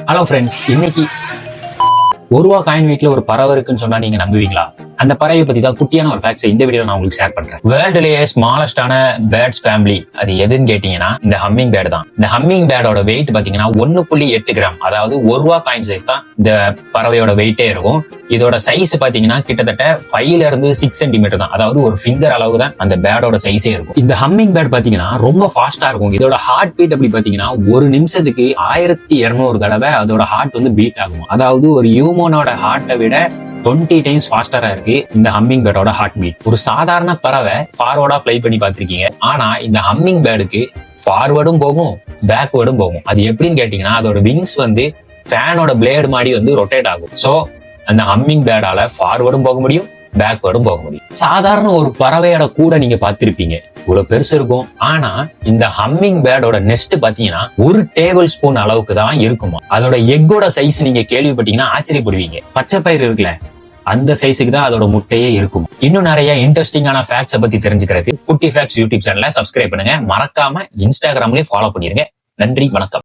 Hello friends, இன்னைக்கு ₹1 coin வெயிட்ல ஒரு பறவை இருக்குன்னு சொன்னா நீங்க நம்புவீங்களா? அந்த பறவை பத்தி தான் குட்டியான ஒரு ஃபேக்ட்ஸ் இந்த வீடியோல நான் உங்களுக்கு ஷேர் பண்றேன். வேர்ல்டுலயே ஸ்மாலஸ்டான பேர்ட்ஸ் ஃபேமிலி அது எதுன்னு கேட்டீங்கன்னா இந்த ஹம்மிங் பேர்டு தான். இந்த ஹம்மிங் பேர்டோட வெயிட் பாத்தீங்கன்னா 1.8 கிராம், அதாவது ₹1 காயின் சைஸ் தான் இந்த பறவையோட வெயிட்டே இருக்கும். இதோட சைஸ் பாத்தீங்கன்னா கிட்டத்தட்ட 5 ல இருந்து 6 சென்டிமீட்டர் தான், அதாவது ஒரு ஃபிங்கர் அளவுக்கு தான் அந்த பேர்டோட சைஸே இருக்கும். இந்த ஹம்மிங் பேர்ட் பாத்தீங்கன்னா ரொம்ப ஃபாஸ்டா இருக்கும். இதோட ஹார்ட் பீட் அப்படி பாத்தீங்கன்னா ஒரு நிமிஷத்துக்கு 1200 தடவை அதோட ஹார்ட் வந்து பீட் ஆகும். அதாவது ஒரு ஹியூமனோட ஹார்ட்டை விட 20 டைம்ஸ் ஃபாஸ்டரா இருக்கு இந்த ஹம்மிங் பேர்டோட ஹார்ட் பீட். ஒரு சாதாரண பறவை ஃபார்வர்டா ஃப்ளை பண்ணி பார்த்திருக்கீங்க, ஆனா இந்த ஹம்மிங் பேர்டுக்கு ஃபார்வர்டும் போகும் பேக்வர்டும் போகும். அது எப்படின்னு கேட்டீங்கன்னா அதோட விங்ஸ் வந்து ஃபேனோட பிளேடு மாதிரி வந்து ரொட்டேட் ஆகும். சோ அந்த ஹம்மிங் பேர்டால ஃபார்வர்டும் போக முடியும் பேக்வர்டும் போக முடியும். சாதாரண ஒரு பறவையோட கூட நீங்க பார்த்திருப்பீங்க, இவ்வளவு பெருசு இருக்கும். ஆனா இந்த ஹம்மிங் பேர்டோட நெஸ்ட் பாத்தீங்கன்னா 1 டேபிள் ஸ்பூன் அளவுக்கு தான் இருக்குமா. அதோட எக்கோட சைஸ் நீங்க கேள்விப்பட்டீங்கன்னா ஆச்சரியப்படுவீங்க. பச்சை பயிர் இருக்குல்ல, அந்த சைஸுக்கு தான் அதோட முட்டையே இருக்கும். இன்னும் நிறைய இன்ட்ரெஸ்டிங்கான ஃபேக்ட்ஸ் பத்தி தெரிஞ்சுக்கிறதுக்கு குட்டி ஃபேக்ட்ஸ் யூடியூப் சேனலை சப்ஸ்கிரைப் பண்ணுங்க. மறக்காம இன்ஸ்டாகிராம்லயே ஃபாலோ பண்ணிருங்க. நன்றி, வணக்கம்.